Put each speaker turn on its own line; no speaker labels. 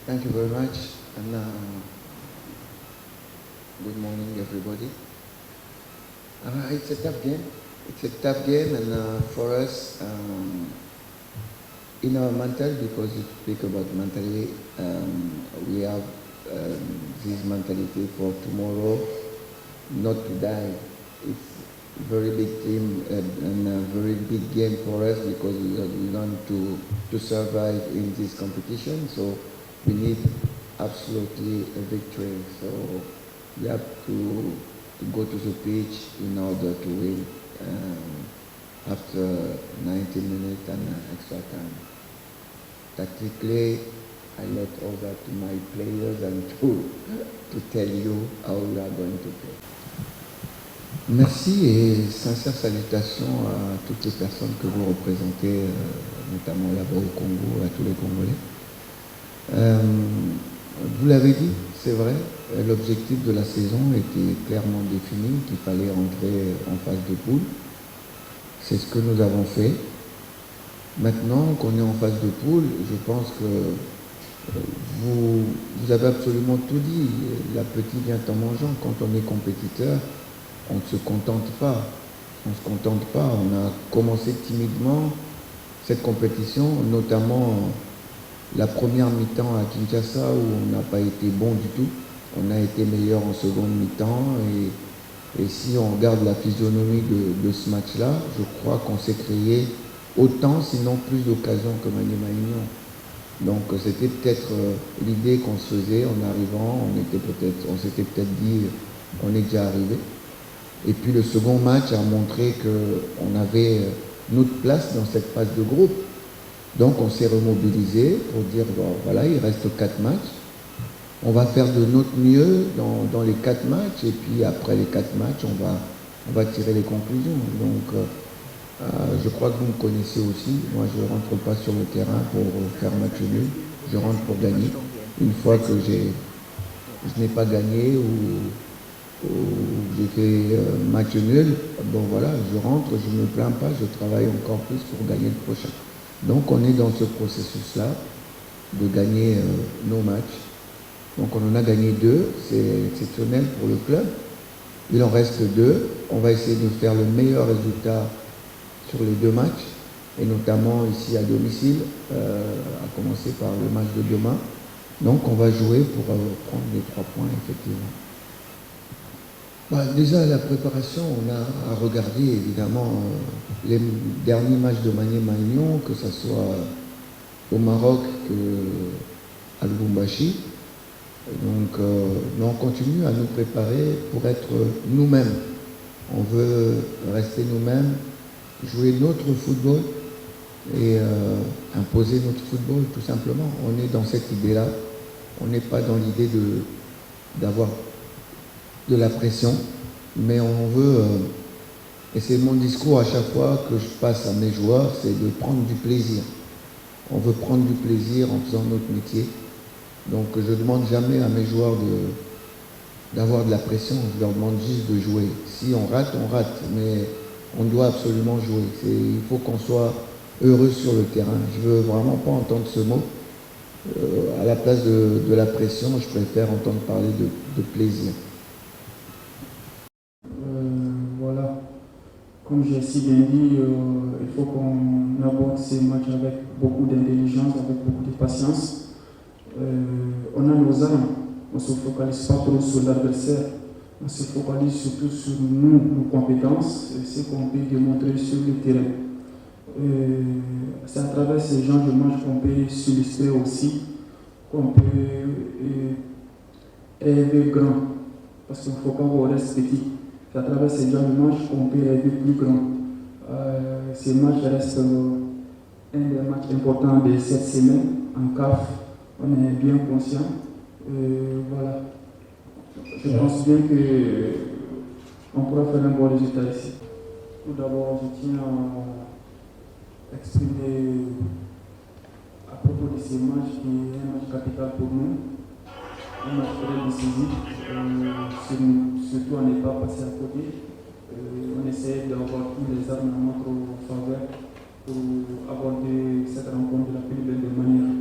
Thank you very much, and good morning, everybody. It's a tough game. It's a tough game, and for us, in our mental, because you speak about mentality, we have this mentality for tomorrow, not to die. It's a very big team and a very big game for us because we want to survive in this competition. So we need absolutely a victory. So we have to go to the pitch in order to win after 90 minutes and extra time. Tactically, I let all that to my players and to tell you how we are going to play. Merci et sincères salutations à toutes les personnes que vous représentez, notamment là-bas au Congo, à tous les Congolais. Vous l'avez dit, c'est vrai, l'objectif de la saison était clairement défini, qu'il fallait rentrer en phase de poule. C'est ce que nous avons fait. Maintenant qu'on est en phase de poule, je pense que vous avez absolument tout dit. L'appétit vient en mangeant. Quand on est compétiteur, on ne se contente pas. On ne se contente pas. On a commencé timidement cette compétition, notamment la première mi-temps à Kinshasa où on n'a pas été bon du tout. On a été meilleur en seconde mi-temps et si on regarde la physionomie de ce match-là, je crois qu'on s'est créé autant, sinon plus d'occasions que Maniema Union. Donc c'était peut-être l'idée qu'on se faisait en arrivant, on s'était peut-être dit on est déjà arrivé. Et puis le second match a montré qu'on avait notre place dans cette phase de groupe. Donc on s'est remobilisé pour dire bon, voilà, il reste 4 matchs. On va faire de notre mieux dans les 4 matchs et puis après les 4 matchs, on va tirer les conclusions. Donc je crois que vous me connaissez aussi. Moi, je ne rentre pas sur le terrain pour faire match nul. Je rentre pour gagner. Une fois que je n'ai pas gagné ou j'ai fait match nul, bon voilà, je rentre, je ne me plains pas, je travaille encore plus pour gagner le prochain. Donc on est dans ce processus-là de gagner nos matchs. Donc on en a gagné 2, c'est exceptionnel pour le club. Il en reste 2. On va essayer de faire le meilleur résultat sur les 2 matchs, et notamment ici à domicile, à commencer par le match de demain. Donc on va jouer pour prendre les 3 points, effectivement. Déjà, la préparation, on a regardé évidemment les derniers matchs de Maniema Union, que ce soit au Maroc qu'à Lubumbashi. Donc, on continue à nous préparer pour être nous-mêmes. On veut rester nous-mêmes, jouer notre football et imposer notre football, tout simplement. On est dans cette idée-là. On n'est pas dans l'idée d'avoir de la pression, mais on veut, et c'est mon discours à chaque fois que je passe à mes joueurs, c'est de prendre du plaisir. On veut prendre du plaisir en faisant notre métier. Donc je ne demande jamais à mes joueurs d'avoir de la pression, je leur demande juste de jouer. Si on rate, mais on doit absolument jouer. Il faut qu'on soit heureux sur le terrain. Je ne veux vraiment pas entendre ce mot. À la place de la pression, je préfère entendre parler de plaisir.
Voilà, comme j'ai si bien dit, il faut qu'on aborde ces matchs avec beaucoup d'intelligence, avec beaucoup de patience. On a nos armes, on ne se focalise pas trop sur l'adversaire, on se focalise surtout sur nous, nos compétences, et ce qu'on peut démontrer sur le terrain. C'est à travers ces genres de matchs qu'on peut s'illustrer aussi, qu'on peut rêver grand, parce qu'il ne faut pas qu'on reste petit. C'est à travers ces genres de matchs qu'on peut rêver plus grand. Ces matchs restent un des matchs importants de cette semaine en CAF. On est bien conscient. Voilà. Je pense bien qu'on pourra faire un bon résultat ici. Tout d'abord, je tiens à exprimer à propos de ces matchs qui est un match capital pour nous, un match très décisif. Surtout, on n'est pas passé à côté. On essaie d'avoir tous les armes à notre faveur pour aborder cette rencontre de la plus belle des manières.